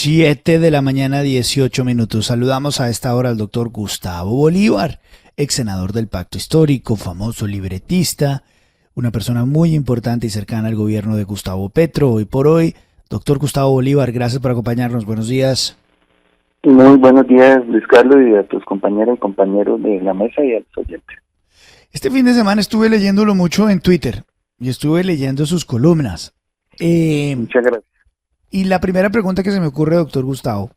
7 de la mañana, 18 minutos. Saludamos a esta hora al doctor Gustavo Bolívar, ex senador del Pacto Histórico, famoso libretista, una persona muy importante y cercana al gobierno de Gustavo Petro. Hoy por hoy, doctor Gustavo Bolívar, gracias por acompañarnos. Buenos días. Muy buenos días, Luis Carlos, y a tus compañeras y compañeros de la mesa y a los oyentes. Este fin de semana estuve leyéndolo mucho en Twitter y estuve leyendo sus columnas. Muchas gracias. Y la primera pregunta que se me ocurre, doctor Gustavo,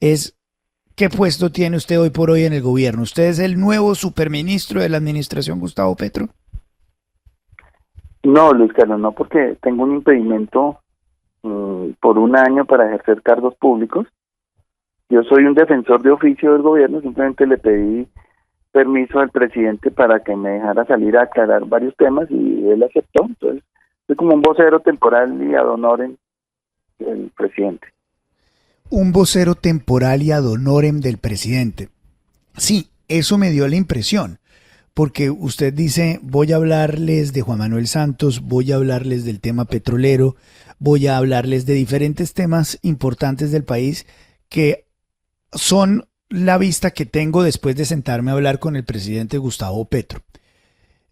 es ¿qué puesto tiene usted hoy por hoy en el gobierno? ¿Usted es el nuevo superministro de la administración Gustavo Petro? No, Luis Carlos, no, porque tengo un impedimento por un año para ejercer cargos públicos. Yo soy un defensor de oficio del gobierno, simplemente le pedí permiso al presidente para que me dejara salir a aclarar varios temas y él aceptó. Entonces, soy como un vocero temporal y ad honorem del presidente. Un vocero temporal y ad honorem del presidente. Sí, eso me dio la impresión, porque usted dice, voy a hablarles de Juan Manuel Santos, voy a hablarles del tema petrolero, voy a hablarles de diferentes temas importantes del país que son la vista que tengo después de sentarme a hablar con el presidente Gustavo Petro.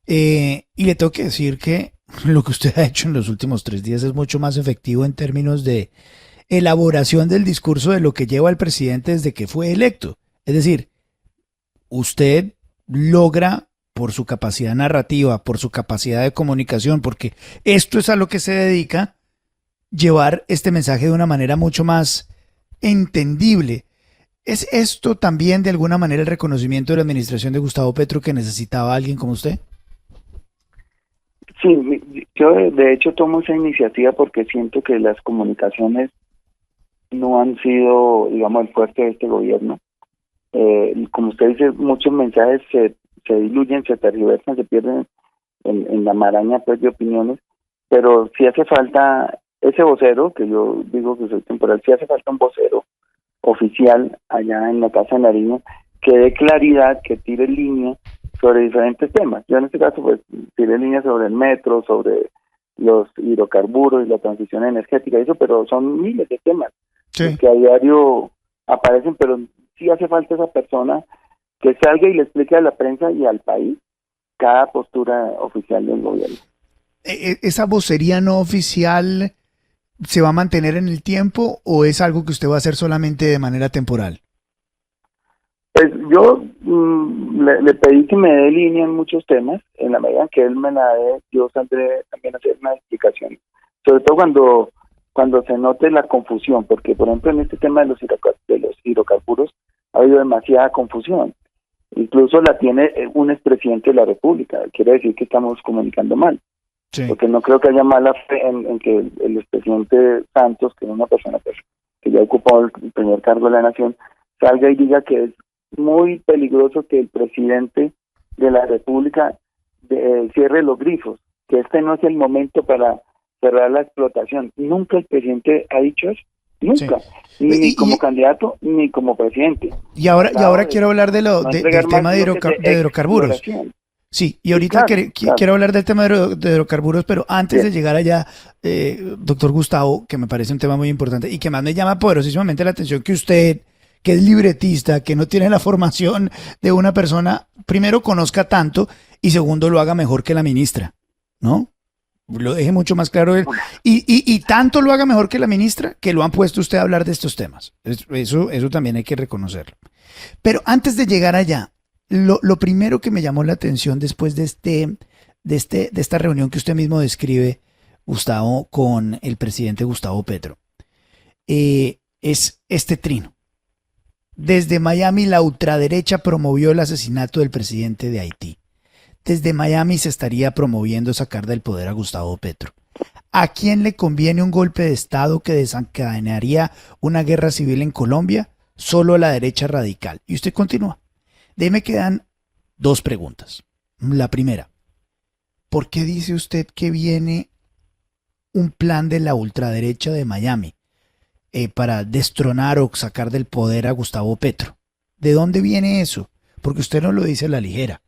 Y le tengo que decir que lo que usted ha hecho en los últimos 3 días es mucho más efectivo en términos de elaboración del discurso de lo que lleva el presidente desde que fue electo. Es decir, usted logra, por su capacidad narrativa, por su capacidad de comunicación, porque esto es a lo que se dedica, llevar este mensaje de una manera mucho más entendible. ¿Es esto también de alguna manera el reconocimiento de la administración de Gustavo Petro que necesitaba a alguien como usted? Sí, yo de hecho tomo esa iniciativa porque siento que las comunicaciones no han sido, digamos, el fuerte de este gobierno. Como usted dice, muchos mensajes se diluyen, se tergiversan, se pierden en la maraña pues de opiniones, pero sí hace falta ese vocero, que yo digo que soy temporal, sí hace falta un vocero oficial allá en la Casa de Nariño que dé claridad, que tire línea sobre diferentes temas. Yo en este caso pues tiré línea sobre el metro, sobre los hidrocarburos y la transición energética, eso, pero son miles de temas que a diario aparecen, pero sí hace falta esa persona que salga y le explique a la prensa y al país cada postura oficial del gobierno. ¿Esa vocería no oficial se va a mantener en el tiempo o es algo que usted va a hacer solamente de manera temporal? Pues yo le pedí que me dé línea en muchos temas, en la medida en que él me la dé, yo saldré también a hacer una explicación, sobre todo cuando se note la confusión, porque por ejemplo en este tema de los hidrocarburos ha habido demasiada confusión, incluso la tiene un expresidente de la República, quiere decir que estamos comunicando mal. Sí. Porque no creo que haya mala fe en que el expresidente Santos, que es una persona pues, que ya ocupó el primer cargo de la nación, salga y diga que es muy peligroso que el presidente de la República cierre los grifos, que este no es el momento para cerrar la explotación. Nunca el presidente ha dicho eso, nunca, sí. Ni como candidato ni como presidente. Y ahora quiero hablar del tema de hidrocarburos. Sí, y ahorita quiero hablar del tema de hidrocarburos, pero antes de llegar allá, doctor Gustavo, que me parece un tema muy importante y que más me llama poderosísimamente la atención que usted, que es libretista, que no tiene la formación de una persona, primero conozca tanto y segundo lo haga mejor que la ministra, ¿no? Lo deje mucho más claro él. Y tanto lo haga mejor que la ministra que lo han puesto usted a hablar de estos temas. Eso también hay que reconocerlo. Pero antes de llegar allá, lo primero que me llamó la atención después de esta reunión que usted mismo describe, Gustavo, con el presidente Gustavo Petro, es este trino. Desde Miami, la ultraderecha promovió el asesinato del presidente de Haití. Desde Miami se estaría promoviendo sacar del poder a Gustavo Petro. ¿A quién le conviene un golpe de Estado que desencadenaría una guerra civil en Colombia? Solo a la derecha radical. Y usted continúa. De ahí me quedan 2 preguntas. La primera, ¿por qué dice usted que viene un plan de la ultraderecha de Miami para destronar o sacar del poder a Gustavo Petro? ¿De dónde viene eso? Porque usted no lo dice a la ligera.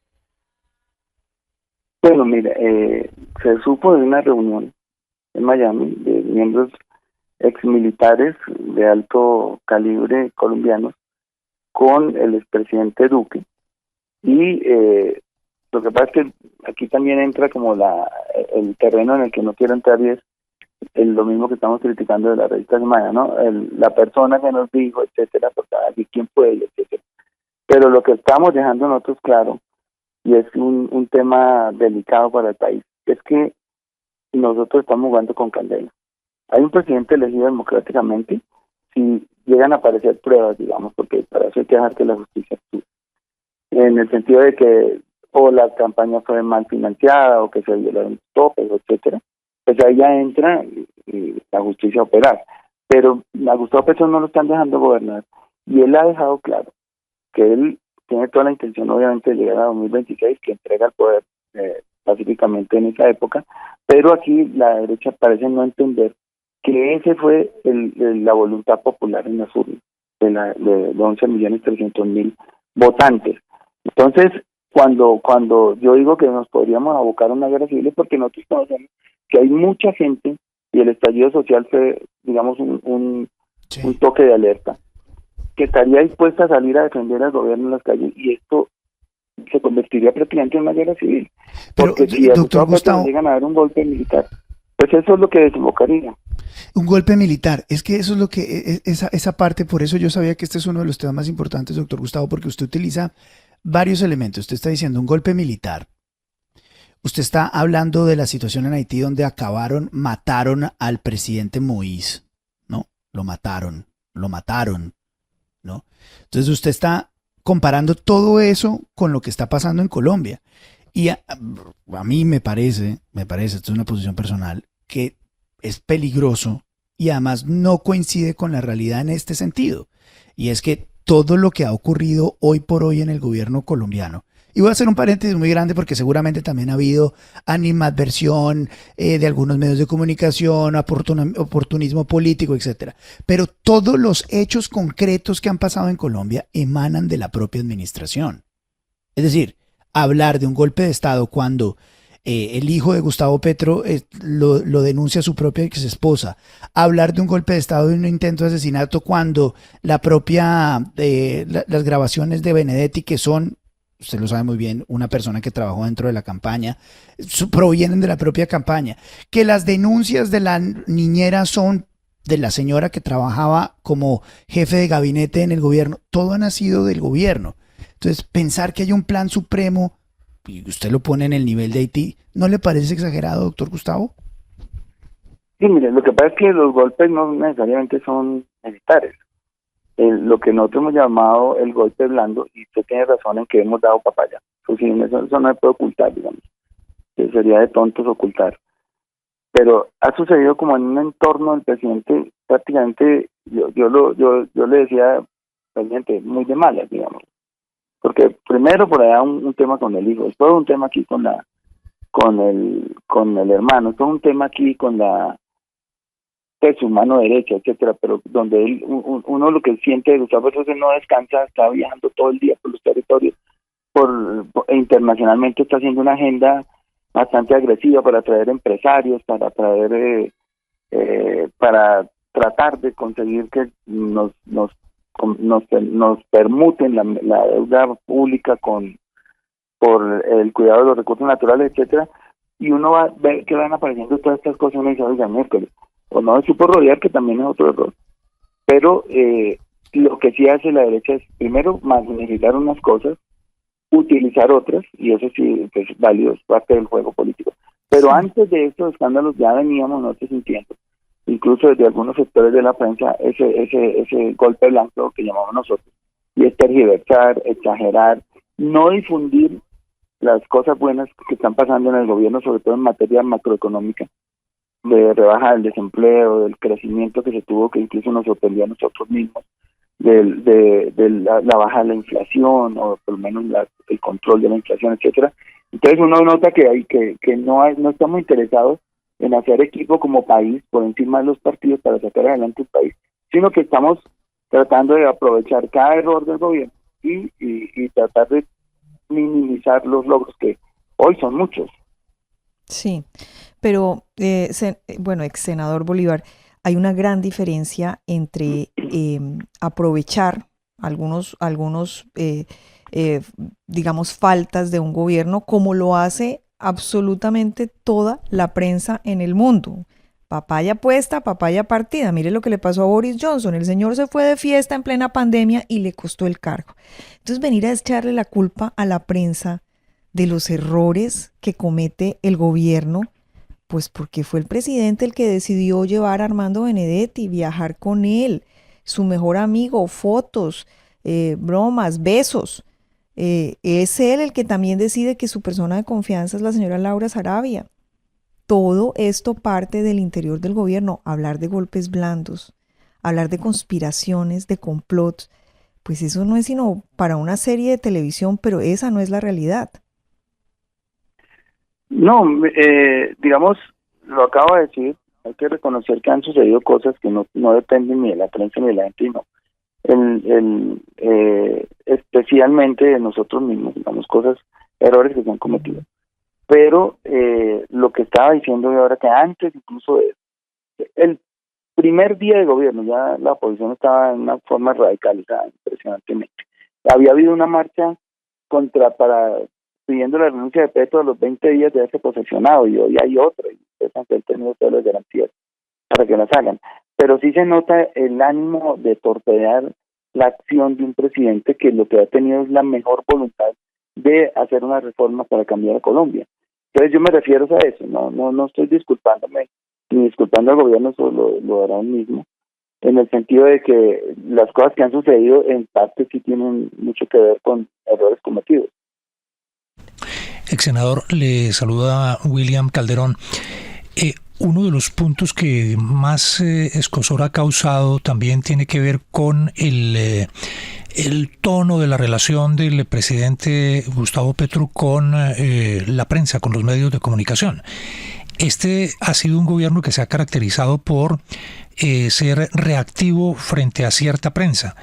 Bueno, mira, se supo de una reunión en Miami de miembros exmilitares de alto calibre colombianos con el expresidente Duque, y lo que pasa es que aquí también entra como el terreno en el que no quiero entrar, y es lo mismo que estamos criticando de la revista Semana, ¿no? La persona que nos dijo, etcétera, porque aquí quién puede, etcétera. Pero lo que estamos dejando nosotros claro, y es un tema delicado para el país, es que nosotros estamos jugando con candela. Hay un presidente elegido democráticamente, si llegan a aparecer pruebas, digamos, porque para eso hay que dejar que la justicia actúe, en el sentido de que o la campaña fue mal financiada o que se violaron topes, etcétera, pues ahí ya entra la justicia a operar. Pero a Gustavo Petro no lo están dejando gobernar, y él ha dejado claro que él tiene toda la intención, obviamente, de llegar a 2026, que entrega el poder pacíficamente en esa época, pero aquí la derecha parece no entender que ese fue la voluntad popular en las urnas, de 11.300.000 votantes. Entonces, cuando yo digo que nos podríamos abocar a una guerra civil, es porque nosotros conocemos que hay mucha gente, y el estallido social fue, digamos, un toque de alerta, que estaría dispuesta a salir a defender al gobierno en las calles, y esto se convertiría prácticamente en una guerra civil. Porque si a Gustavo llegan a dar un golpe militar, pues eso es lo que desembocaría. Un golpe militar, es que eso es lo que, esa parte, por eso yo sabía que este es uno de los temas más importantes, doctor Gustavo, porque usted utiliza varios elementos. Usted está diciendo un golpe militar. Usted está hablando de la situación en Haití donde mataron al presidente Moïse, ¿no? Lo mataron, ¿no? Entonces usted está comparando todo eso con lo que está pasando en Colombia. Y a mí me parece, esto es una posición personal, que es peligroso y además no coincide con la realidad en este sentido. Y es que todo lo que ha ocurrido hoy por hoy en el gobierno colombiano, y voy a hacer un paréntesis muy grande porque seguramente también ha habido animadversión de algunos medios de comunicación, oportunismo político, etcétera. Pero todos los hechos concretos que han pasado en Colombia emanan de la propia administración. Es decir, hablar de un golpe de Estado cuando el hijo de Gustavo Petro lo denuncia a su propia ex esposa, hablar de un golpe de Estado y un intento de asesinato cuando las grabaciones de Benedetti, que son, usted lo sabe muy bien, una persona que trabajó dentro de la campaña, provienen de la propia campaña, que las denuncias de la niñera son de la señora que trabajaba como jefe de gabinete en el gobierno, todo ha nacido del gobierno. Entonces, pensar que hay un plan supremo, y usted lo pone en el nivel de Haití, ¿no le parece exagerado, doctor Gustavo? Sí, mire, lo que pasa es que los golpes no necesariamente son militares. Lo que nosotros hemos llamado el golpe blando, y usted tiene razón en que hemos dado papaya. Pues sí, eso no se puede ocultar, digamos. Sería de tontos ocultar. Pero ha sucedido como en un entorno del presidente, prácticamente, yo le decía, presidente, muy de malas, digamos. Porque primero por allá un tema con el hijo, después un tema aquí con el hermano, después un tema aquí con su mano derecha, etcétera, pero donde uno lo que siente de Gustavo Petro no descansa, está viajando todo el día por los territorios, internacionalmente está haciendo una agenda bastante agresiva para atraer empresarios, para tratar de conseguir que nos permuten la deuda pública por el cuidado de los recursos naturales, etcétera, y uno va a ver que van apareciendo todas estas cosas, uno dice, oiga, miércoles, o no se supo rodear, que también es otro error. Pero lo que sí hace la derecha es, primero, magnificar unas cosas, utilizar otras, y eso sí pues, es válido, es parte del juego político. Pero antes de estos escándalos ya veníamos nosotros sintiendo, incluso desde algunos sectores de la prensa, ese golpe blanco que llamamos nosotros, y es tergiversar, exagerar, no difundir las cosas buenas que están pasando en el gobierno, sobre todo en materia macroeconómica, de rebaja del desempleo, del crecimiento que se tuvo, que incluso nos sorprendió a nosotros mismos, de la baja de la inflación, o por lo menos el control de la inflación, etcétera. Entonces uno nota que no estamos interesados en hacer equipo como país por encima de los partidos para sacar adelante el país, sino que estamos tratando de aprovechar cada error del gobierno y tratar de minimizar los logros que hoy son muchos. Sí, pero bueno, ex senador Bolívar, hay una gran diferencia entre aprovechar algunos digamos, faltas de un gobierno, como lo hace absolutamente toda la prensa en el mundo. Papaya puesta, papaya partida. Mire lo que le pasó a Boris Johnson. El señor se fue de fiesta en plena pandemia y le costó el cargo. Entonces, venir a echarle la culpa a la prensa de los errores que comete el gobierno, pues porque fue el presidente el que decidió llevar a Armando Benedetti, viajar con él, su mejor amigo, fotos, bromas, besos. Es él el que también decide que su persona de confianza es la señora Laura Sarabia. Todo esto parte del interior del gobierno. Hablar de golpes blandos, hablar de conspiraciones, de complots, pues eso no es sino para una serie de televisión, pero esa no es la realidad. No, digamos, lo acabo de decir, hay que reconocer que han sucedido cosas que no dependen ni de la prensa ni de la gente, no. Especialmente de nosotros mismos, digamos, errores que se han cometido. Pero lo que estaba diciendo yo ahora, que antes incluso el primer día de gobierno ya la oposición estaba en una forma radicalizada impresionantemente. Había habido una marcha pidiendo la renuncia de Petro a los 20 días de haberse posesionado, y hoy hay otra, y ustedes han tenido todas las garantías para que las hagan. Pero sí se nota el ánimo de torpedear la acción de un presidente que lo que ha tenido es la mejor voluntad de hacer una reforma para cambiar a Colombia. Entonces yo me refiero a eso, no estoy disculpándome ni disculpando al gobierno, eso lo hará él mismo, en el sentido de que las cosas que han sucedido en parte sí tienen mucho que ver con errores cometidos. Ex senador, le saluda William Calderón. Uno de los puntos que más escozor ha causado también tiene que ver con el tono de la relación del presidente Gustavo Petro con la prensa, con los medios de comunicación. Este ha sido un gobierno que se ha caracterizado por ser reactivo frente a cierta prensa.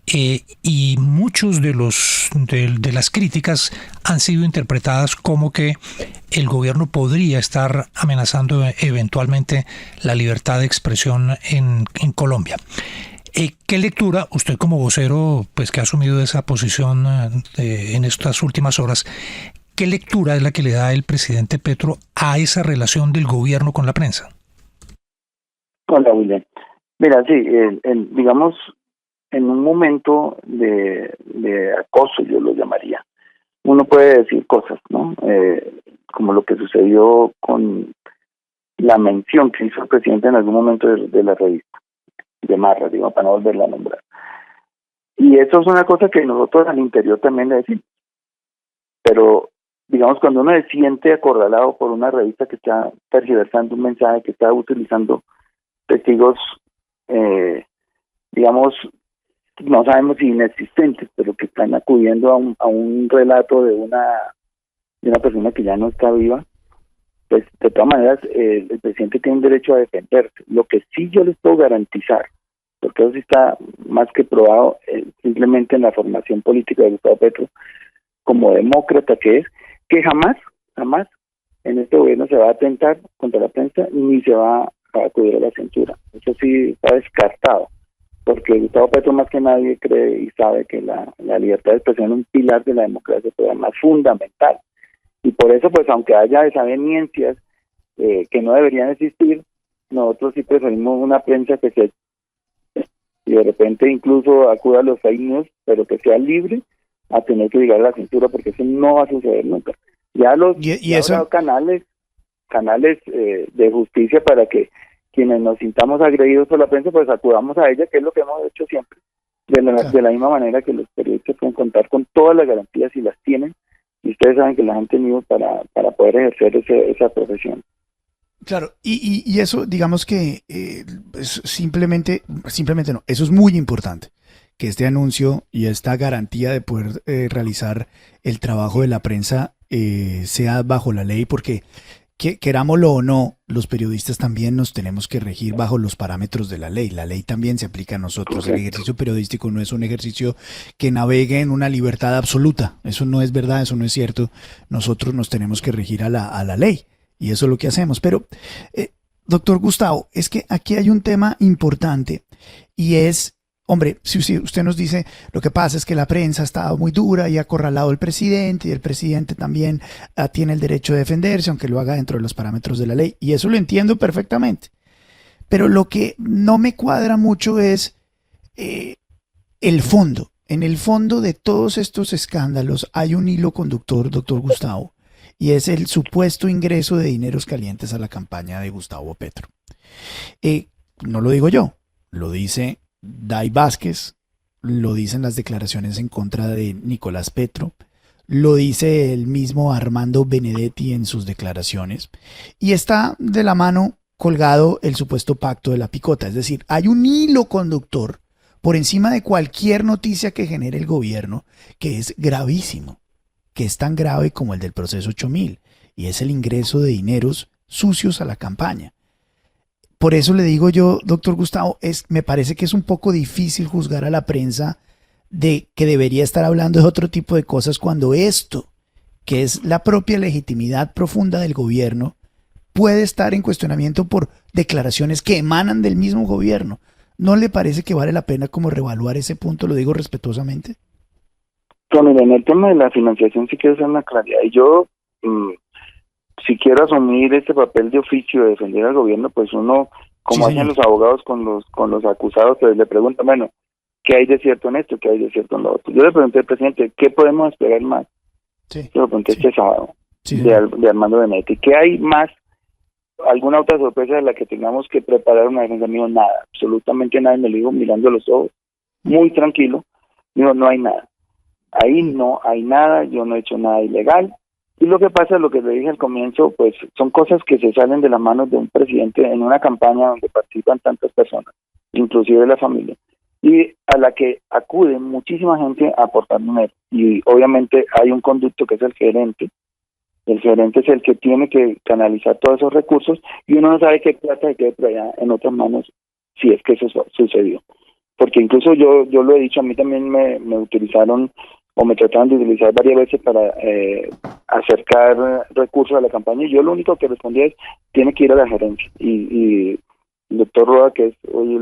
Y muchos de las críticas han sido interpretadas como que el gobierno podría estar amenazando eventualmente la libertad de expresión en Colombia. ¿Qué lectura, usted como vocero, pues que ha asumido esa posición en estas últimas horas, qué lectura es la que le da el presidente Petro a esa relación del gobierno con la prensa? Hola, William. Mira, sí, digamos, en un momento de acoso, yo lo llamaría, uno puede decir cosas, ¿no? Como lo que sucedió con la mención que hizo el presidente en algún momento de la revista, de Marra, digo, para no volverla a nombrar. Y eso es una cosa que nosotros al interior también le decimos. Pero, digamos, cuando uno se siente acorralado por una revista que está tergiversando un mensaje, que está utilizando testigos, digamos, no sabemos si inexistentes, pero que están acudiendo a un relato de una persona que ya no está viva, pues de todas maneras el presidente tiene un derecho a defenderse. Lo que sí yo les puedo garantizar, porque eso sí está más que probado, simplemente en la formación política de Gustavo Petro, como demócrata que es, que jamás en este gobierno se va a atentar contra la prensa ni se va a acudir a la censura. Eso sí está descartado, porque Gustavo Petro más que nadie cree y sabe que la libertad de expresión es un pilar de la democracia, pero además fundamental. Y por eso, pues aunque haya desavenencias que no deberían existir, nosotros sí preferimos una prensa que se y de repente incluso acuda a los fake news, pero que sea libre a tener que llegar a la censura, porque eso no va a suceder nunca. Ya eso canales de justicia para que quienes nos sintamos agredidos por la prensa, pues acudamos a ella, que es lo que hemos hecho siempre, de la misma manera que los periodistas pueden contar con todas las garantías y las tienen, y ustedes saben que las han tenido para poder ejercer esa profesión. Claro, y eso, digamos que simplemente no, eso es muy importante, que este anuncio y esta garantía de poder realizar el trabajo de la prensa sea bajo la ley, porque querámoslo o no, los periodistas también nos tenemos que regir bajo los parámetros de la ley. La ley también se aplica a nosotros. Correcto. El ejercicio periodístico no es un ejercicio que navegue en una libertad absoluta. Eso no es verdad, eso no es cierto. Nosotros nos tenemos que regir a la ley. Y eso es lo que hacemos. Pero doctor Gustavo, es que aquí hay un tema importante y es, hombre, si usted nos dice, lo que pasa es que la prensa ha estado muy dura y ha acorralado al presidente y el presidente también tiene el derecho de defenderse, aunque lo haga dentro de los parámetros de la ley, y eso lo entiendo perfectamente. Pero lo que no me cuadra mucho es el fondo. En el fondo de todos estos escándalos hay un hilo conductor, doctor Gustavo, y es el supuesto ingreso de dineros calientes a la campaña de Gustavo Petro. No lo digo yo, lo dice Day Vázquez, lo dicen las declaraciones en contra de Nicolás Petro, lo dice el mismo Armando Benedetti en sus declaraciones, y está de la mano colgado el supuesto pacto de la picota. Es decir, hay un hilo conductor por encima de cualquier noticia que genere el gobierno, que es gravísimo, que es tan grave como el del proceso 8000, y es el ingreso de dineros sucios a la campaña. Por eso le digo yo, doctor Gustavo, me parece que es un poco difícil juzgar a la prensa de que debería estar hablando de otro tipo de cosas cuando esto, que es la propia legitimidad profunda del gobierno, puede estar en cuestionamiento por declaraciones que emanan del mismo gobierno. ¿No le parece que vale la pena como reevaluar ese punto? Lo digo respetuosamente. Bueno, en el tema de la financiación sí quiero hacer una claridad. Y yo, si quiero asumir este papel de oficio de defender al gobierno, pues uno, como hacen los abogados con los acusados, pues le pregunta, bueno, ¿qué hay de cierto en esto? ¿Qué hay de cierto en lo otro? Yo le pregunté al presidente, ¿qué podemos esperar más? Sí. Yo le pregunté este sábado, Sí, de Armando Benedetti, ¿qué hay más? ¿Alguna otra sorpresa de la que tengamos que preparar una defensa? Mío, nada, absolutamente nada. Me lo digo mirando a los ojos, muy tranquilo. Digo, no hay nada. Ahí no hay nada, yo no he hecho nada ilegal. Y lo que pasa, lo que le dije al comienzo, pues son cosas que se salen de las manos de un presidente en una campaña donde participan tantas personas, inclusive la familia, y a la que acude muchísima gente a aportar dinero. Y obviamente hay un conducto que es el gerente. El gerente es el que tiene que canalizar todos esos recursos y uno no sabe qué plata se queda por allá en otras manos si es que eso sucedió. Porque incluso yo lo he dicho, a mí también me utilizaron o me trataron de utilizar varias veces para acercar recursos a la campaña, y yo lo único que respondía es, tiene que ir a la gerencia. Y el doctor Roa, que es hoy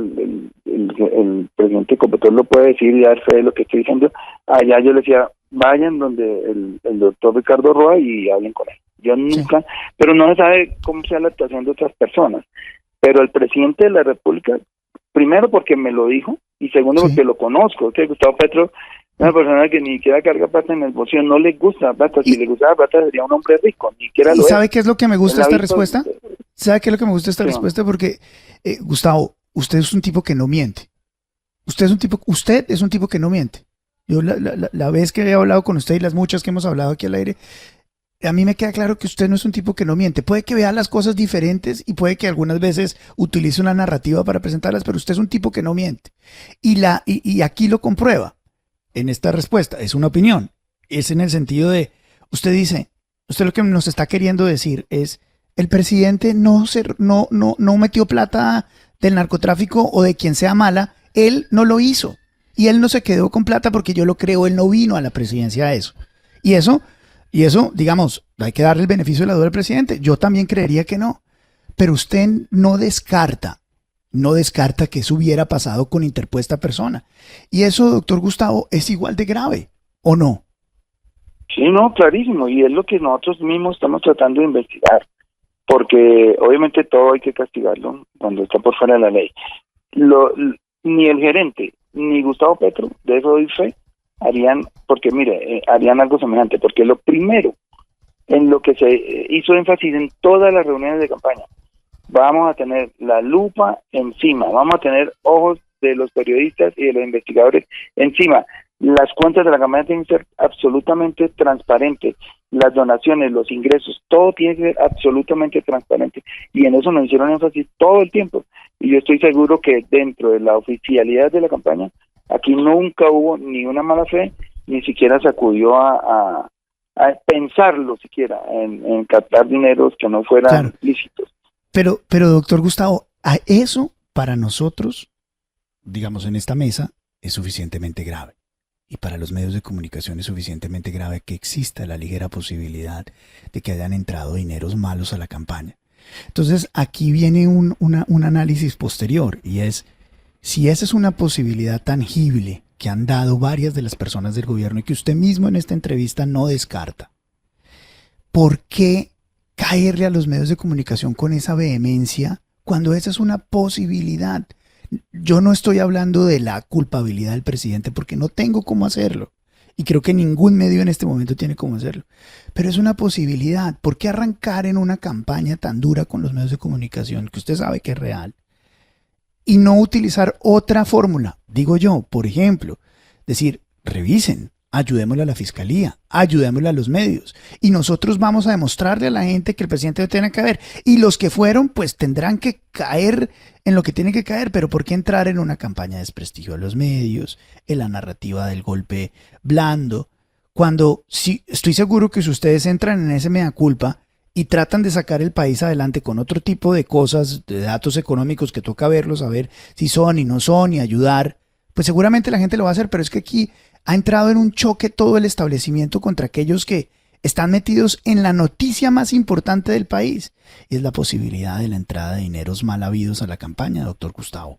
el presidente Copetor, lo puede decir y dar fe de lo que estoy diciendo. Allá yo le decía, vayan donde el doctor Ricardo Roa y hablen con él. Yo nunca, sí. Pero no se sabe cómo sea la actuación de otras personas. Pero el presidente de la República, primero porque me lo dijo, y segundo porque lo conozco, que Gustavo Petro es una persona que ni siquiera carga plata en el bolsillo, no le gusta la plata. Si le gustaba la plata sería un hombre rico, ni siquiera lo es. ¿Sabe qué es lo que me gusta esta respuesta? ¿Sabe qué es lo que me gusta esta respuesta? Porque, Gustavo, usted es un tipo que no miente. Usted es un tipo que no miente. Yo la vez que he hablado con usted y las muchas que hemos hablado aquí al aire, a mí me queda claro que usted no es un tipo que no miente. Puede que vea las cosas diferentes y puede que algunas veces utilice una narrativa para presentarlas, pero usted es un tipo que no miente. Y aquí lo comprueba en esta respuesta. Es una opinión. Es en el sentido de, usted lo que nos está queriendo decir es, el presidente no metió plata del narcotráfico o de quien sea mala, él no lo hizo. Y él no se quedó con plata porque yo lo creo, él no vino a la presidencia a eso. Y eso, digamos, hay que darle el beneficio de la duda al presidente. Yo también creería que no. Pero usted no descarta que eso hubiera pasado con interpuesta persona. Y eso, doctor Gustavo, es igual de grave, ¿o no? Sí, no, clarísimo. Y es lo que nosotros mismos estamos tratando de investigar. Porque obviamente todo hay que castigarlo cuando está por fuera de la ley. Ni el gerente, ni Gustavo Petro, de eso doy fe, harían algo semejante, porque lo primero en lo que se hizo énfasis en todas las reuniones de campaña, vamos a tener la lupa encima, vamos a tener ojos de los periodistas y de los investigadores encima. Las cuentas de la campaña tienen que ser absolutamente transparentes, las donaciones, los ingresos, todo tiene que ser absolutamente transparente, y en eso nos hicieron énfasis todo el tiempo. Y yo estoy seguro que dentro de la oficialidad de la campaña, aquí nunca hubo ni una mala fe, ni siquiera se acudió a pensarlo siquiera en captar dineros que no fueran lícitos. Pero doctor Gustavo, a eso para nosotros, digamos en esta mesa, es suficientemente grave. Y para los medios de comunicación es suficientemente grave que exista la ligera posibilidad de que hayan entrado dineros malos a la campaña. Entonces aquí viene un análisis posterior y es, si esa es una posibilidad tangible que han dado varias de las personas del gobierno y que usted mismo en esta entrevista no descarta, ¿por qué caerle a los medios de comunicación con esa vehemencia cuando esa es una posibilidad? Yo no estoy hablando de la culpabilidad del presidente porque no tengo cómo hacerlo. Y creo que ningún medio en este momento tiene cómo hacerlo. Pero es una posibilidad. ¿Por qué arrancar en una campaña tan dura con los medios de comunicación, que usted sabe que es real, y no utilizar otra fórmula? Digo yo, por ejemplo, decir, revisen, ayudémosle a la fiscalía, ayudémosle a los medios. Y nosotros vamos a demostrarle a la gente que el presidente tiene que ver. Y los que fueron, pues tendrán que caer en lo que tienen que caer. Pero ¿por qué entrar en una campaña de desprestigio a los medios, en la narrativa del golpe blando? Cuando sí, estoy seguro que si ustedes entran en ese mea culpa y tratan de sacar el país adelante con otro tipo de cosas, de datos económicos que toca verlos, a ver si son y no son y ayudar, pues seguramente la gente lo va a hacer. Pero es que aquí ha entrado en un choque todo el establecimiento contra aquellos que están metidos en la noticia más importante del país. Y es la posibilidad de la entrada de dineros mal habidos a la campaña, doctor Gustavo.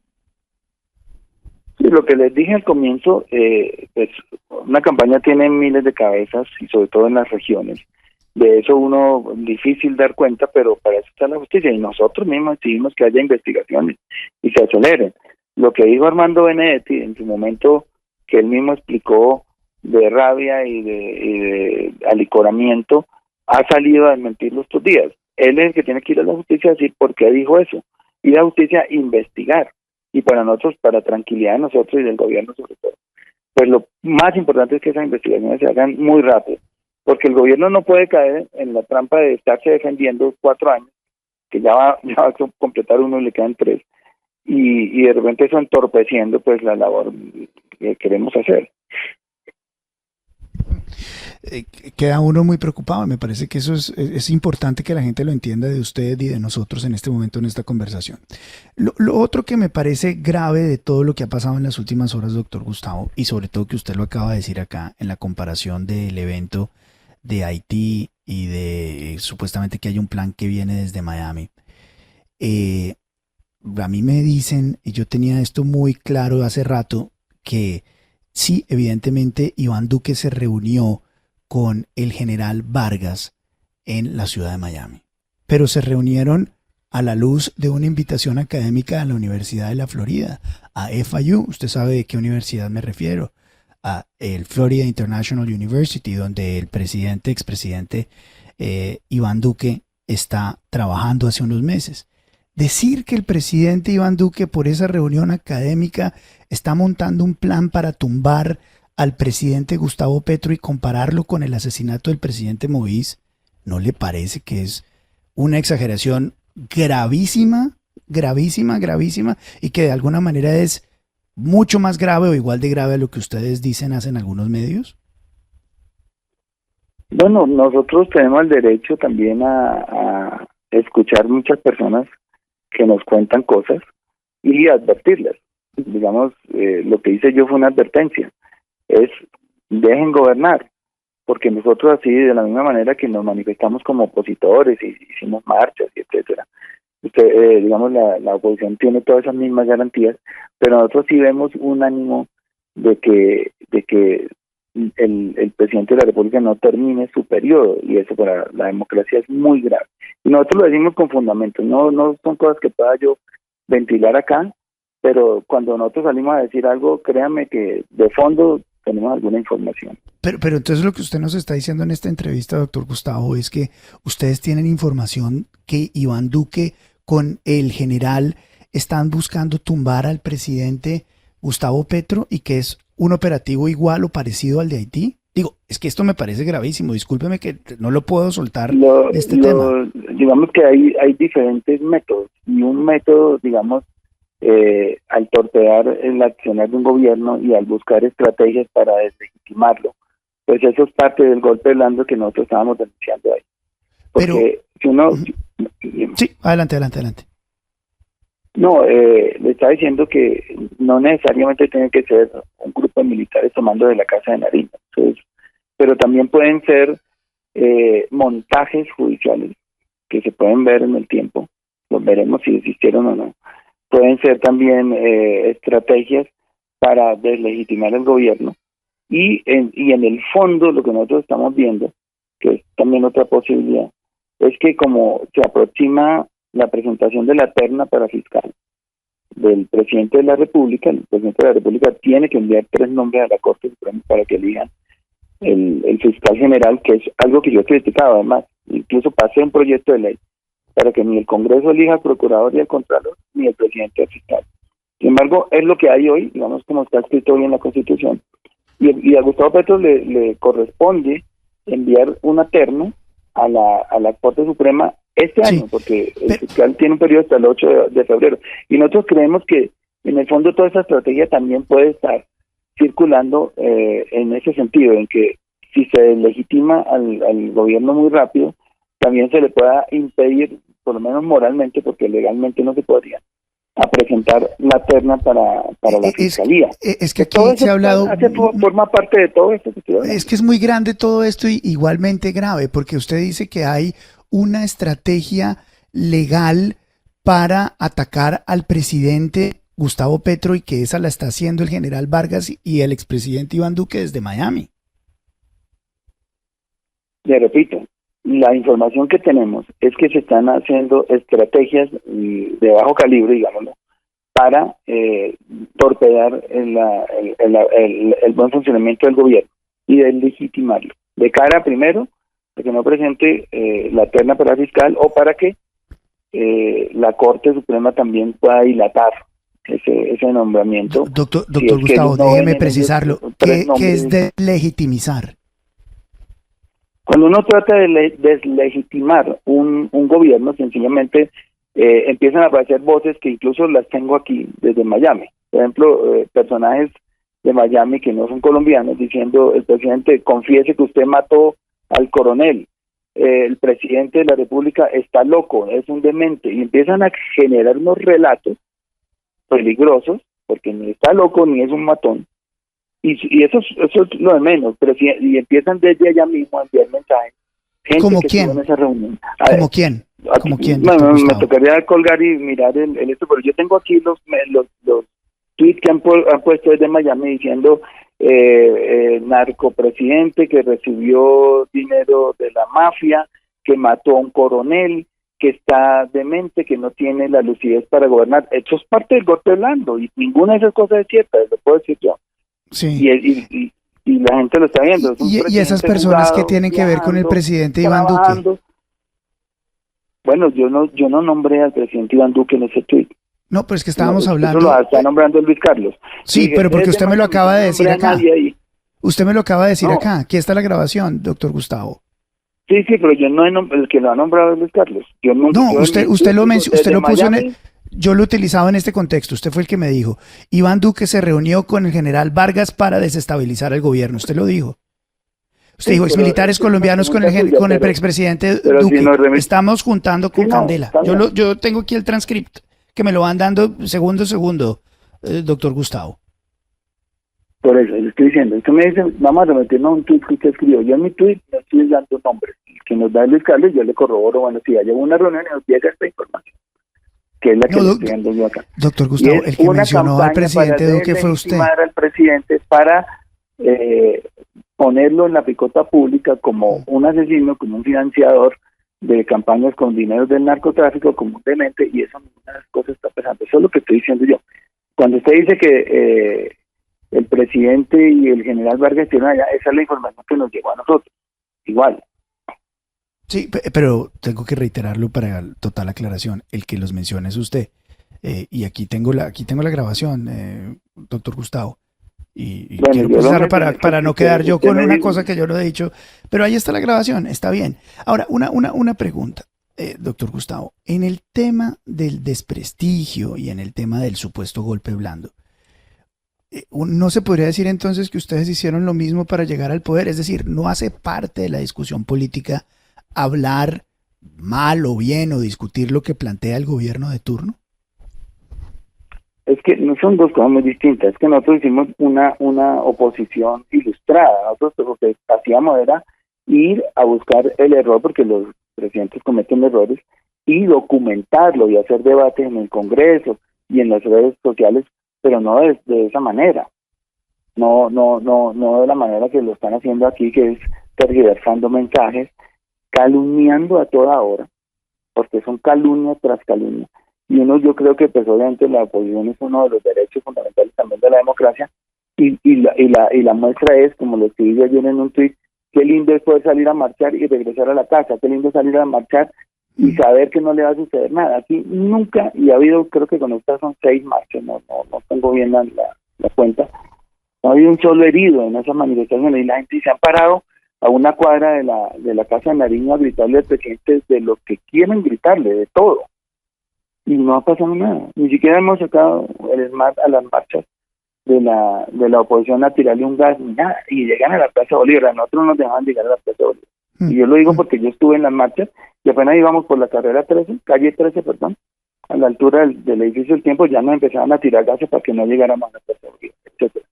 Sí, lo que les dije al comienzo, pues una campaña tiene miles de cabezas y sobre todo en las regiones. De eso uno difícil dar cuenta, pero para eso está la justicia y nosotros mismos decidimos que haya investigaciones y se aceleren. Lo que dijo Armando Benedetti en su momento, que él mismo explicó de rabia y de alicoramiento, ha salido a desmentirlo estos días. Él es el que tiene que ir a la justicia a decir por qué dijo eso. Y la justicia investigar. Y para nosotros, para tranquilidad de nosotros y del gobierno sobre todo, pues lo más importante es que esas investigaciones se hagan muy rápido. Porque el gobierno no puede caer en la trampa de estarse defendiendo 4 años, que ya va a completar 1 y le quedan 3. Y de repente eso entorpeciendo pues la labor que queremos hacer. Queda uno muy preocupado. Me parece que eso es importante que la gente lo entienda de usted y de nosotros en este momento en esta conversación. Lo otro que me parece grave de todo lo que ha pasado en las últimas horas, doctor Gustavo, y sobre todo que usted lo acaba de decir acá en la comparación del evento de Haití y de supuestamente que hay un plan que viene desde Miami. A mí me dicen, y yo tenía esto muy claro hace rato, que sí, evidentemente Iván Duque se reunió con el general Vargas en la ciudad de Miami, pero se reunieron a la luz de una invitación académica a la Universidad de la Florida, a FIU. Usted sabe de qué universidad me refiero, a el Florida International University, donde el expresidente Iván Duque está trabajando hace unos meses. Decir que el presidente Iván Duque por esa reunión académica está montando un plan para tumbar al presidente Gustavo Petro y compararlo con el asesinato del presidente Moïse, ¿no le parece que es una exageración gravísima, gravísima, gravísima, y que de alguna manera es mucho más grave o igual de grave a lo que ustedes dicen hacen algunos medios? Bueno, nosotros tenemos el derecho también a escuchar muchas personas que nos cuentan cosas y advertirlas. Digamos, lo que hice yo fue una advertencia, es dejen gobernar, porque nosotros así, de la misma manera que nos manifestamos como opositores y hicimos marchas y etcétera, digamos, la oposición tiene todas esas mismas garantías, pero nosotros sí vemos un ánimo de que el presidente de la República no termine su periodo, y eso para la democracia es muy grave. Y nosotros lo decimos con fundamento, no son cosas que pueda yo ventilar acá, pero cuando nosotros salimos a decir algo, créanme que de fondo tenemos alguna información. Pero entonces lo que usted nos está diciendo en esta entrevista, doctor Gustavo, es que ustedes tienen información que Iván Duque con el general están buscando tumbar al presidente Gustavo Petro y que es un operativo igual o parecido al de Haití. Digo, es que esto me parece gravísimo, discúlpeme que no lo puedo soltar tema. Digamos que hay diferentes métodos, y un método, digamos, al torpear el accionar de un gobierno y al buscar estrategias para deslegitimarlo, pues eso es parte del golpe blando que nosotros estábamos denunciando ahí. Porque pero, si uno... Sí, adelante. No, le estaba diciendo que no necesariamente tiene que ser un grupo de militares tomando de la Casa de Nariño, entonces, pero también pueden ser montajes judiciales que se pueden ver en el tiempo, los veremos si existieron o no, pueden ser también estrategias para deslegitimar el gobierno, y en el fondo lo que nosotros estamos viendo, que es también otra posibilidad, es que como se aproxima la presentación de la terna para fiscal del presidente de la República, el presidente de la República tiene que enviar 3 nombres a la Corte Suprema para que elijan el fiscal general, que es algo que yo he criticado. Además, incluso pasé un proyecto de ley para que ni el Congreso elija al procurador y al contralor, ni el presidente al fiscal. Sin embargo, es lo que hay hoy, digamos, como está escrito hoy en la Constitución, y a Gustavo Petro le corresponde enviar una terna a la Corte Suprema este año, porque el fiscal tiene un periodo hasta el 8 de febrero. Y nosotros creemos que, en el fondo, toda esa estrategia también puede estar circulando en ese sentido, en que si se legitima al gobierno muy rápido, también se le pueda impedir, por lo menos moralmente, porque legalmente no se podría, a presentar la terna para la fiscalía. Es que aquí se ha hablado... Forma parte de todo esto. Es que es muy grande todo esto y igualmente grave, porque usted dice que hay una estrategia legal para atacar al presidente Gustavo Petro y que esa la está haciendo el general Vargas y el expresidente Iván Duque desde Miami. Le repito, la información que tenemos es que se están haciendo estrategias de bajo calibre, digámoslo, para torpedear el buen funcionamiento del gobierno y deslegitimarlo. De cara, primero, a que no presente la terna para fiscal, o para que la Corte Suprema también pueda dilatar ese nombramiento. Doctor Gustavo, déjeme precisarlo. ¿Qué es deslegitimizar? Cuando uno trata de deslegitimar un gobierno, sencillamente empiezan a aparecer voces que incluso las tengo aquí desde Miami. Por ejemplo, personajes de Miami que no son colombianos diciendo: el presidente, confiese que usted mató al coronel, el presidente de la República está loco, es un demente, y empiezan a generar unos relatos peligrosos, porque ni está loco ni es un matón, y eso es lo de menos, pero y empiezan desde allá mismo a enviar mensajes. ¿Cómo que quién? En esa reunión. ¿Cómo quién? ¿Cómo quién? Bueno, me tocaría colgar y mirar el esto, pero yo tengo aquí los tweets que han puesto desde Miami diciendo: narcopresidente que recibió dinero de la mafia, que mató a un coronel, que está demente, que no tiene la lucidez para gobernar. Eso es parte del golpe blando, y ninguna de esas cosas es cierta, lo puedo decir yo. Sí. Y la gente lo está viendo. Y esas personas que tienen que ver con el presidente Iván Duque. Bueno, yo no nombré al presidente Iván Duque en ese tweet. No, pero es que estábamos hablando... Eso lo está nombrando Luis Carlos. Sí, pero porque usted me lo acaba de decir acá. Usted me lo acaba de decir acá. Aquí está la grabación, doctor Gustavo. Sí, pero yo no el que lo ha nombrado es Luis Carlos. Usted lo puso yo lo utilizaba en este contexto. Usted fue el que me dijo: Iván Duque se reunió con el general Vargas para desestabilizar el gobierno. Usted lo dijo. Usted dijo: exmilitares colombianos con el expresidente Duque. Si estamos juntando con Candela. Yo tengo aquí el transcript que me lo van dando segundo, doctor Gustavo. Por eso, le estoy diciendo. Usted me dice: vamos a remitirnos a un tweet que usted escribió. Yo en mi tweet no estoy dando nombres. El que nos da Luis Carlos, yo le corroboro, bueno, si haya una reunión y nos llega esta información, que es la que le estoy dando yo acá. Doctor Gustavo, el que mencionó al presidente Duque fue usted. Al presidente para ponerlo en la picota pública como un asesino, como un financiador de campañas con dinero del narcotráfico, como un demente, y eso ninguna de las cosas está pasando. Eso es lo que estoy diciendo yo. Cuando usted dice que el presidente y el general Vargas estuvieron allá, esa es la información que nos llegó a nosotros. Igual. Sí, pero tengo que reiterarlo para total aclaración. El que los menciona es usted. Y aquí tengo la grabación, doctor Gustavo. Y bueno, quiero procesarlo para no quedar yo con una cosa que yo no he dicho. Pero ahí está la grabación, está bien. Ahora, una pregunta, doctor Gustavo. En el tema del desprestigio y en el tema del supuesto golpe blando, ¿no se podría decir entonces que ustedes hicieron lo mismo para llegar al poder? Es decir, ¿no hace parte de la discusión política hablar mal o bien o discutir lo que plantea el gobierno de turno? Es que no son dos cosas muy distintas. Es que nosotros hicimos una oposición ilustrada. Nosotros lo que hacíamos era ir a buscar el error, porque los presidentes cometen errores, y documentarlo y hacer debates en el Congreso y en las redes sociales, pero no de esa manera. No de la manera que lo están haciendo aquí, que es tergiversando mensajes, calumniando a toda hora, porque son calumnia tras calumnia. Y yo creo que pues obviamente la oposición es uno de los derechos fundamentales también de la democracia, y la muestra es, como lo escribí ayer en un tuit, qué lindo es poder salir a marchar y regresar a la casa, qué lindo salir a marchar y saber que no le va a suceder nada. Aquí nunca, y ha habido, creo que con estas son 6 marchas, no tengo bien la cuenta, no ha habido un solo herido en esas manifestaciones, y la gente se ha parado a una cuadra de la Casa de Nariño a gritarle al presidente de lo que quieren gritarle, de todo. Y no ha pasado nada. Ni siquiera hemos sacado el SMART a las marchas de la oposición a tirarle un gas, ni nada. Y llegan a la Plaza Bolívar. A nosotros no nos dejaban llegar a la Plaza Bolívar. Y yo lo digo porque yo estuve en las marchas y apenas íbamos por la calle 13, a la altura del edificio del Tiempo, ya nos empezaban a tirar gases para que no llegáramos a la Plaza Bolívar, etcétera.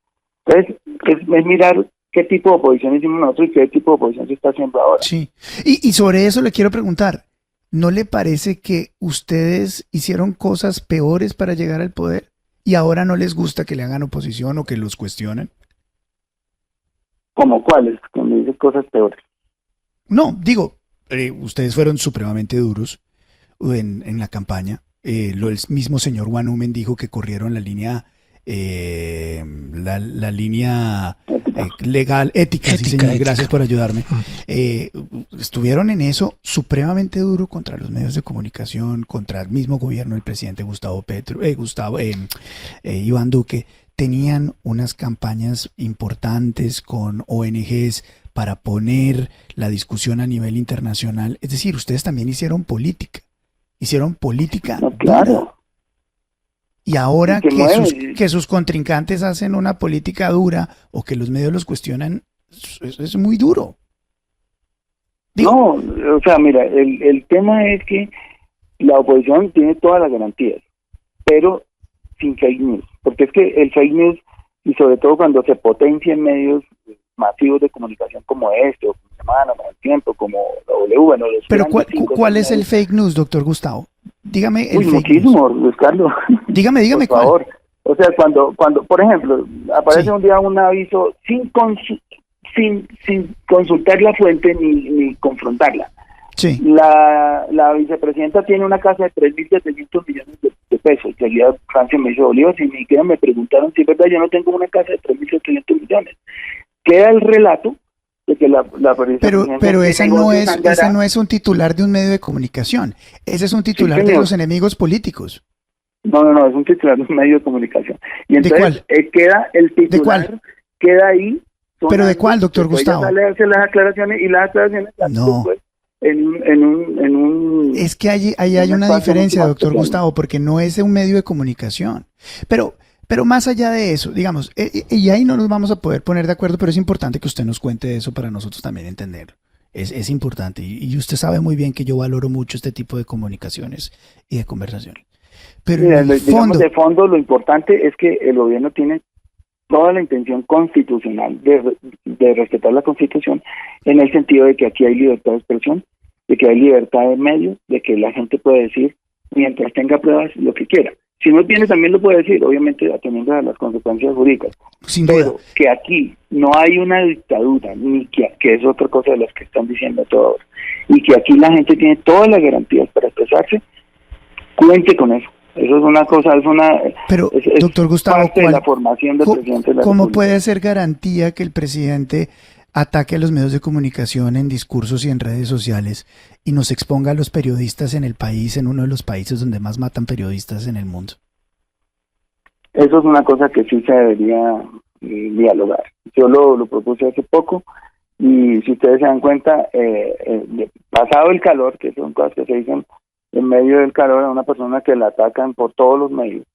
Entonces, es mirar qué tipo de oposición hicimos nosotros y qué tipo de oposición se está haciendo ahora. Sí, y sobre eso le quiero preguntar, ¿no le parece que ustedes hicieron cosas peores para llegar al poder y ahora no les gusta que le hagan oposición o que los cuestionen? ¿Como cuáles? Cuando dices cosas peores. No, digo, ustedes fueron supremamente duros en la campaña. El mismo señor Guanúmen dijo que corrieron la línea la línea legal, ética, sí señor, ética. Gracias por ayudarme. Estuvieron en eso supremamente duro contra los medios de comunicación, contra el mismo gobierno del presidente Iván Duque. Tenían unas campañas importantes con ONGs para poner la discusión a nivel internacional. Es decir, ustedes también hicieron política. No, claro. Dura. Y ahora que sus contrincantes hacen una política dura o que los medios los cuestionan, es muy duro. No, o sea, mira, el tema es que la oposición tiene todas las garantías, pero sin fake news, porque es que el fake news, y sobre todo cuando se potencia en medios masivos de comunicación como este, o como Semana, como El Tiempo, como la W, bueno, pero ¿cuál es el fake news, doctor Gustavo? Dígame el fake muchísimo, news. Luis Carlos. Dígame por favor. O sea, cuando por ejemplo, aparece un día un aviso sin consultar la fuente ni confrontarla. Sí. La vicepresidenta tiene una casa de 3.700 millones de pesos. En realidad, Francia me dice, Bolívar, si ni siquiera me preguntaron si es verdad, yo no tengo una casa de 3.700 millones. Queda el relato de que la pero ese no es un titular de un medio de comunicación. Ese es un titular de los enemigos políticos. No, es un titular de un medio de comunicación. Y entonces queda el titular, ¿de cuál? Queda ahí. ¿Pero de cuál, doctor Gustavo? Hacer las aclaraciones y las aclaraciones. No. Pues, en un es que ahí hay una diferencia, doctor Gustavo, porque no es un medio de comunicación. Pero más allá de eso, digamos, y ahí no nos vamos a poder poner de acuerdo, pero es importante que usted nos cuente eso para nosotros también entenderlo. Es importante, y usted sabe muy bien que yo valoro mucho este tipo de comunicaciones y de conversaciones. Pero de fondo, lo importante es que el gobierno tiene toda la intención constitucional de respetar la Constitución, en el sentido de que aquí hay libertad de expresión, de que hay libertad de medios, de que la gente puede decir, mientras tenga pruebas, lo que quiera. Si no tiene, también lo puede decir, obviamente atendiendo a las consecuencias jurídicas. Sin duda. Pero que aquí no hay una dictadura, ni que es otra cosa de las que están diciendo todos, y que aquí la gente tiene todas las garantías para expresarse, cuente con eso. Eso es una cosa, Pero, doctor Gustavo, parte de la formación del presidente de la ¿cómo República. puede ser garantía que el presidente ataque a los medios de comunicación en discursos y en redes sociales y nos exponga a los periodistas en el país, en uno de los países donde más matan periodistas en el mundo? Eso es una cosa que sí se debería dialogar. Yo lo propuse hace poco, y si ustedes se dan cuenta, pasado el calor, que son cosas que se dicen en medio del calor, a una persona que la atacan por todos los medios,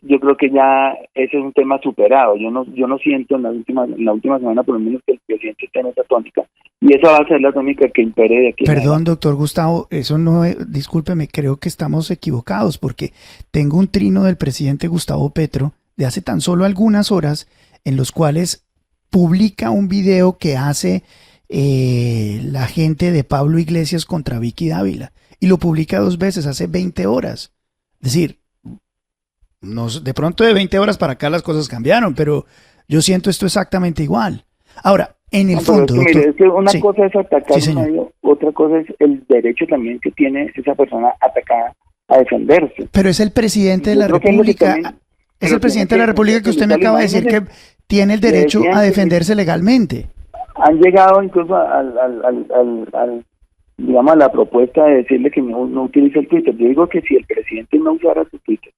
yo creo que ya ese es un tema superado. Yo no siento en la última semana por lo menos que el presidente esté en esa tónica, y esa va a ser la tónica que impere de aquí. Perdón, doctor Gustavo, eso no es, discúlpeme, creo que estamos equivocados, porque tengo un trino del presidente Gustavo Petro de hace tan solo algunas horas, en los cuales publica un video que hace la gente de Pablo Iglesias contra Vicky Dávila, y lo publica 2 veces, hace 20 horas. Es decir, de pronto de 20 horas para acá las cosas cambiaron, pero yo siento esto exactamente igual. Ahora, en el fondo, doctor, mire, es que una cosa es atacar sí, un medio, otra cosa es el derecho también que tiene esa persona atacada a defenderse. Pero es el presidente de la República, es el presidente de la República que usted me acaba de decir que tiene el derecho a defenderse legalmente. Han llegado incluso digamos, a la propuesta de decirle que no utilice el Twitter. Yo digo que si el presidente no usara su Twitter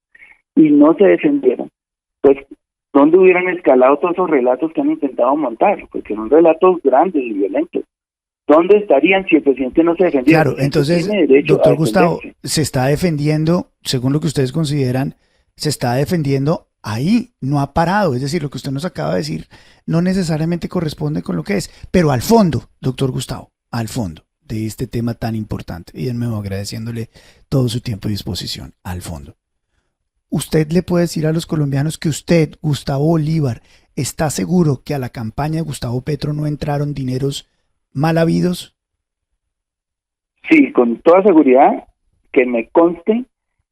y no se defendiera, pues ¿dónde hubieran escalado todos esos relatos que han intentado montar? Porque son relatos grandes y violentos. ¿Dónde estarían si el presidente no se defendiera? Claro, entonces, doctor Gustavo, se está defendiendo, según lo que ustedes consideran, se está defendiendo ahí, no ha parado. Es decir, lo que usted nos acaba de decir no necesariamente corresponde con lo que es. Pero al fondo, doctor Gustavo, al fondo de este tema tan importante, y de nuevo agradeciéndole todo su tiempo y disposición, al fondo. ¿Usted le puede decir a los colombianos que usted, Gustavo Bolívar, está seguro que a la campaña de Gustavo Petro no entraron dineros mal habidos? Sí, con toda seguridad, que me conste,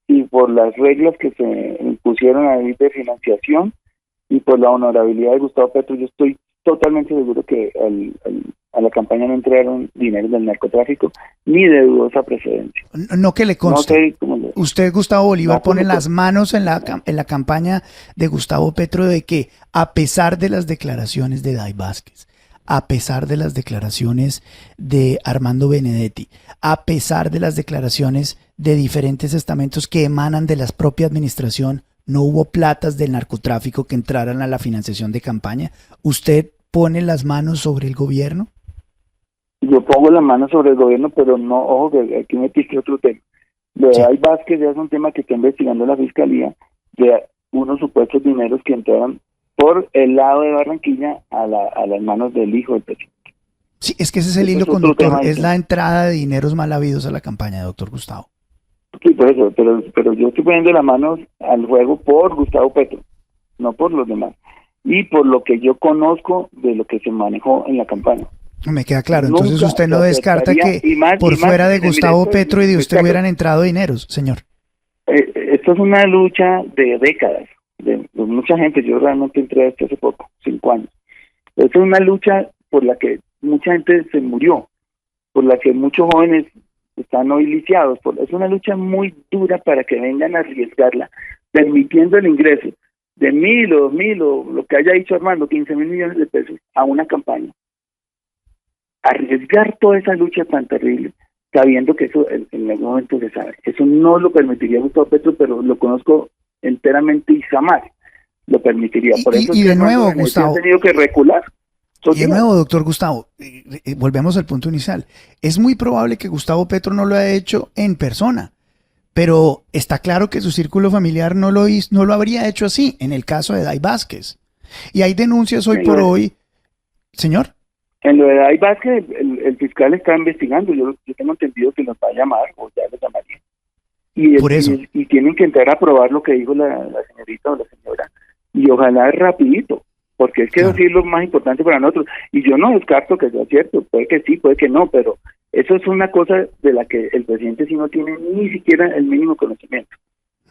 y por las reglas que se impusieron ahí de financiación y por la honorabilidad de Gustavo Petro, yo estoy totalmente seguro que a la campaña no entraron dineros del narcotráfico ni de dudosa precedencia. No que le conste. No sé usted, Gustavo Bolívar, pone las manos en la campaña de Gustavo Petro de que, a pesar de las declaraciones de Day Vázquez, a pesar de las declaraciones de Armando Benedetti, a pesar de las declaraciones de diferentes estamentos que emanan de la propia administración, no hubo platas del narcotráfico que entraran a la financiación de campaña. ¿Usted pone las manos sobre el gobierno? Yo pongo las manos sobre el gobierno, pero no, ojo, que aquí metiste otro tema. Lo de Day Vázquez ya es un tema que está investigando la Fiscalía, de unos supuestos dineros que entraron por el lado de Barranquilla a las manos del hijo del presidente. Sí, es que ese es el hilo conductor, es la entrada de dineros mal habidos a la campaña, doctor Gustavo. Sí, por eso, pero yo estoy poniendo las manos al juego por Gustavo Petro, no por los demás, y por lo que yo conozco de lo que se manejó en la campaña. Me queda claro, entonces usted no descarta que por fuera de Gustavo Petro y de usted hubieran entrado dineros, señor. Esto es una lucha de décadas, de mucha gente. Yo realmente entré a esto hace poco, 5 años. Esto es una lucha por la que mucha gente se murió, por la que muchos jóvenes están hoy lisiados. Es una lucha muy dura para que vengan a arriesgarla, permitiendo el ingreso de 1.000 o 2.000 o lo que haya dicho Armando, 15.000 millones de pesos a una campaña. Arriesgar toda esa lucha tan terrible, sabiendo que eso en algún momento se sabe. Eso no lo permitiría Gustavo Petro, pero lo conozco enteramente y jamás lo permitiría. Por eso y de nuevo, Gustavo, ha tenido que recular. Y de nuevo, doctor Gustavo, volvemos al punto inicial. Es muy probable que Gustavo Petro no lo haya hecho en persona, pero está claro que su círculo familiar no lo habría hecho así, en el caso de Day Vázquez. Y hay denuncias hoy por hoy. Señor. En lo de Day Vázquez, el fiscal está investigando. Yo tengo entendido que los va a llamar, o ya los llamaría. Por eso. Y tienen que entrar a probar lo que dijo la señorita o la señora. Y ojalá rapidito. Porque es que eso sí es lo más importante para nosotros. Y yo no descarto que sea cierto, puede que sí, puede que no, pero eso es una cosa de la que el presidente sí no tiene ni siquiera el mínimo conocimiento.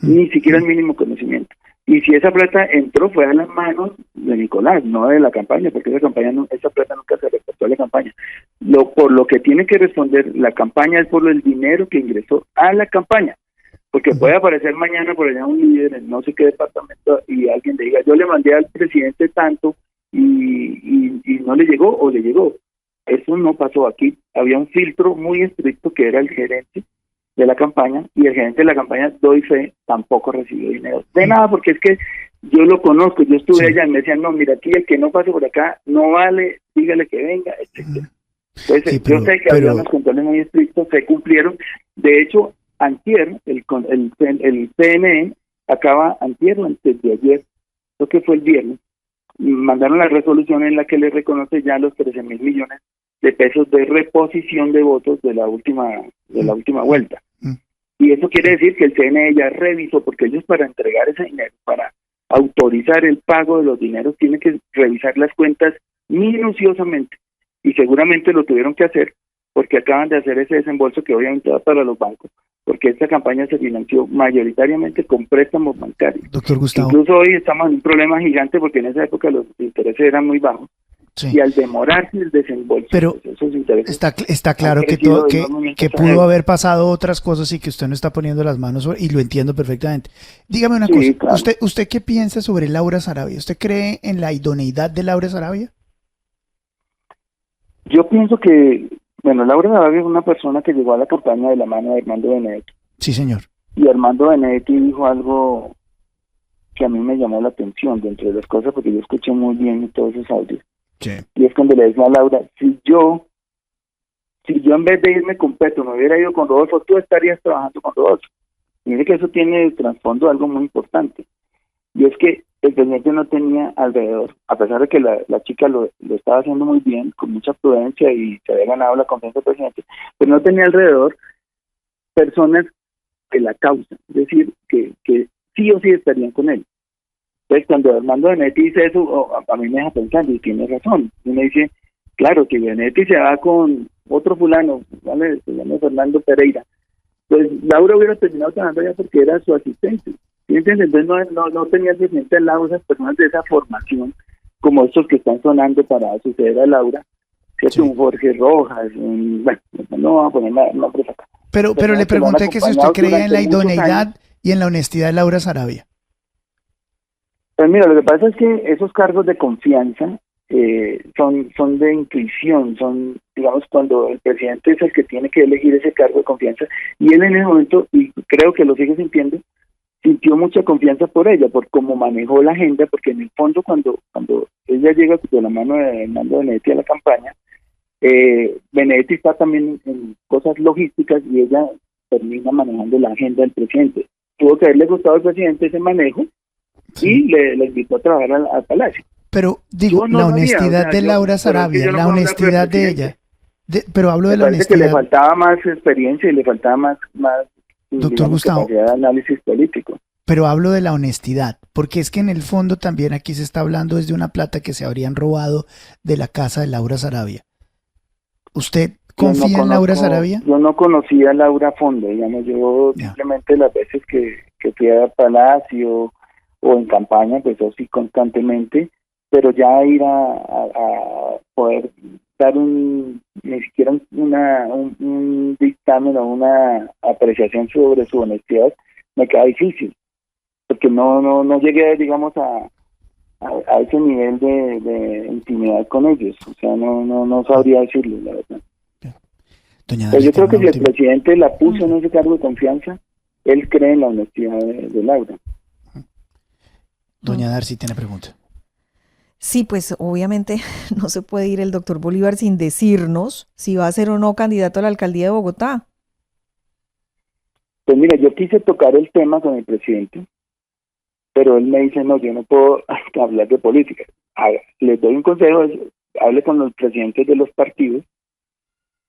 Ni siquiera el mínimo conocimiento. Y si esa plata entró, fue a las manos de Nicolás, no de la campaña, porque esa plata nunca se reportó a la campaña. Por lo que tiene que responder la campaña es por el dinero que ingresó a la campaña. Porque puede aparecer mañana por allá un líder en no sé qué departamento y alguien le diga, yo le mandé al presidente tanto y no le llegó o le llegó. Eso no pasó aquí. Había un filtro muy estricto que era el gerente de la campaña, y el gerente de la campaña, doy fe, tampoco recibió dinero. De nada, porque es que yo lo conozco, yo estuve allá y me decían, no, mira, aquí el que no pase por acá no vale, dígale que venga, etc. Entonces, yo sé que había unos controles muy estrictos, se cumplieron. De hecho, antier, el CNE acaba, antier o antes de ayer, creo que fue el viernes, mandaron la resolución en la que le reconoce ya los 13.000 millones de pesos de reposición de votos de la última vuelta. Y eso quiere decir que el CNE ya revisó, porque ellos para entregar ese dinero, para autorizar el pago de los dineros, tienen que revisar las cuentas minuciosamente y seguramente lo tuvieron que hacer porque acaban de hacer ese desembolso que obviamente va para los bancos, porque esta campaña se financió mayoritariamente con préstamos bancarios. Doctor Gustavo. Incluso hoy estamos en un problema gigante porque en esa época los intereses eran muy bajos. Sí. Y al demorarse el desembolso, pero pues esos intereses está claro que pudo haber pasado otras cosas y que usted no está poniendo las manos sobre, y lo entiendo perfectamente. Dígame una cosa, claro. ¿Usted qué piensa sobre Laura Sarabia? ¿Usted cree en la idoneidad de Laura Sarabia? Yo pienso que, bueno, Laura Sarabia es una persona que llegó a la campaña de la mano de Armando Benedetti. Sí, señor. Y Armando Benedetti dijo algo que a mí me llamó la atención, dentro de las cosas, porque yo escuché muy bien todos esos audios. Sí. Y es cuando le decía a Laura, si yo en vez de irme con Petro me hubiera ido con Rodolfo, tú estarías trabajando con Rodolfo. Y mire que eso tiene de trasfondo algo muy importante, y es que el presidente no tenía alrededor, a pesar de que la chica lo estaba haciendo muy bien, con mucha prudencia, y se había ganado la confianza del presidente, pero no tenía alrededor personas de la causa, es decir, que sí o sí estarían con él. Entonces, cuando Armando Benedetti dice eso, a mí me deja pensando, y tiene razón. Y me dice, claro, que Benedetti se va con otro fulano, ¿vale? Se llama Fernando Pereira. Pues Laura hubiera terminado trabajando allá porque era su asistente. ¿Sí entiendes? Entonces no tenía el presidente al lado esas personas de esa formación, como estos que están sonando para suceder a Laura. ¿Cierto? Sí. Un Jorge Rojas, bueno, no vamos a poner nombres acá. Pero le pregunté que si usted creía en la idoneidad y en la honestidad de Laura Sarabia. Pues mira, lo que pasa es que esos cargos de confianza son de intuición, son, digamos, cuando el presidente es el que tiene que elegir ese cargo de confianza, y él en ese momento, y creo que lo sigue sintiendo, sintió mucha confianza por ella, por cómo manejó la agenda, porque en el fondo cuando ella llega de la mano de Armando Benedetti a la campaña, Benedetti está también en cosas logísticas y ella termina manejando la agenda del presidente. Tuvo que haberle gustado al presidente ese manejo. Sí. Y le invitó a trabajar al Palacio. Pero digo, la honestidad de Laura Sarabia, la honestidad de ella. Pero hablo de la honestidad. Que le faltaba más experiencia y le faltaba más Doctor Gustavo, capacidad de análisis político. Pero hablo de la honestidad, porque es que en el fondo también aquí se está hablando desde una plata que se habrían robado de la casa de Laura Sarabia. ¿Usted confía en Laura Sarabia? Yo no conocía a Laura a fondo, digamos, yo simplemente las veces que fui a Palacio o en campaña, pues yo sí constantemente, pero ya ir a poder dar ni siquiera un dictamen o una apreciación sobre su honestidad, me queda difícil, porque no llegué, digamos, a ese nivel de intimidad con ellos, o sea, no sabría decirlo, la verdad. Pero yo creo que si el presidente la puso en ese cargo de confianza, él cree en la honestidad de Laura. Doña Darcy tiene pregunta. Sí, pues obviamente no se puede ir el doctor Bolívar sin decirnos si va a ser o no candidato a la alcaldía de Bogotá. Pues mira, yo quise tocar el tema con el presidente, pero él me dice, no, yo no puedo hablar de política. Les doy un consejo, hable con los presidentes de los partidos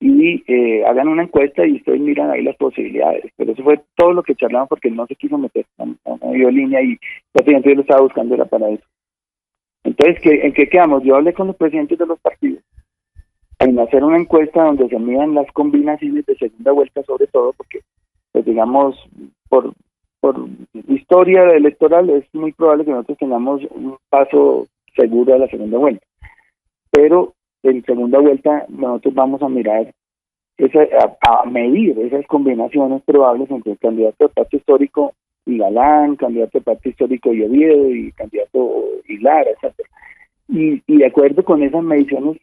y hagan una encuesta y ustedes miran ahí las posibilidades. Pero eso fue todo lo que charlamos porque él no se quiso meter, no dio línea y prácticamente yo lo estaba buscando era para eso. Entonces, ¿en qué quedamos? Yo hablé con los presidentes de los partidos en hacer una encuesta donde se midan las combinaciones de segunda vuelta, sobre todo porque, pues digamos, por historia electoral es muy probable que nosotros tengamos un paso seguro a la segunda vuelta. Pero en segunda vuelta nosotros vamos a mirar, a medir esas combinaciones probables entre el candidato de pacto histórico y Galán, candidato de pacto histórico y Oviedo y candidato y Lara, etc. Y de acuerdo con esas mediciones,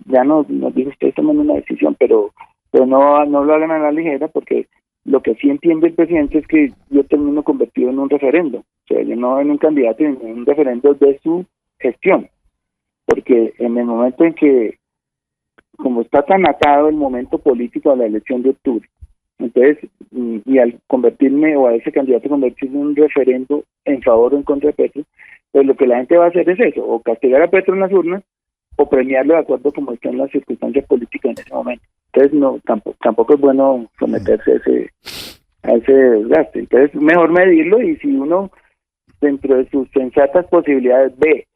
ya nos dice ustedes toman una decisión, pero no lo hagan a la ligera, porque lo que sí entiende el presidente es que yo termino convertido en un referendo, o sea, yo no en un candidato, sino en un referendo de su gestión, porque en el momento en que, como está tan atado el momento político a la elección de octubre, entonces, y al convertirme, o a ese candidato convertirme en un referendo en favor o en contra de Petro, pues lo que la gente va a hacer es eso, o castigar a Petro en las urnas, o premiarlo de acuerdo como están las circunstancias políticas en ese momento. Entonces, tampoco es bueno someterse a ese desgaste. Entonces, mejor medirlo, y si uno, dentro de sus sensatas posibilidades, ve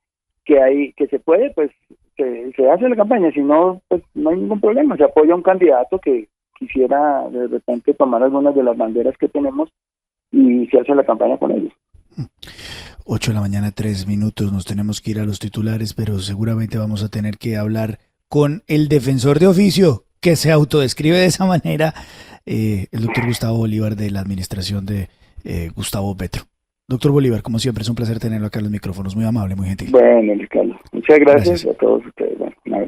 que se puede, pues se hace la campaña, si no, pues no hay ningún problema, se apoya a un candidato que quisiera de repente tomar algunas de las banderas que tenemos y se hace la campaña con ellos. 8 de la mañana, 3 minutos, nos tenemos que ir a los titulares, pero seguramente vamos a tener que hablar con el defensor de oficio, que se autodescribe de esa manera, el doctor Gustavo Bolívar, de la administración de Gustavo Petro. Doctor Bolívar, como siempre, es un placer tenerlo acá en los micrófonos, muy amable, muy gentil. Bueno, Carlos, muchas gracias a todos.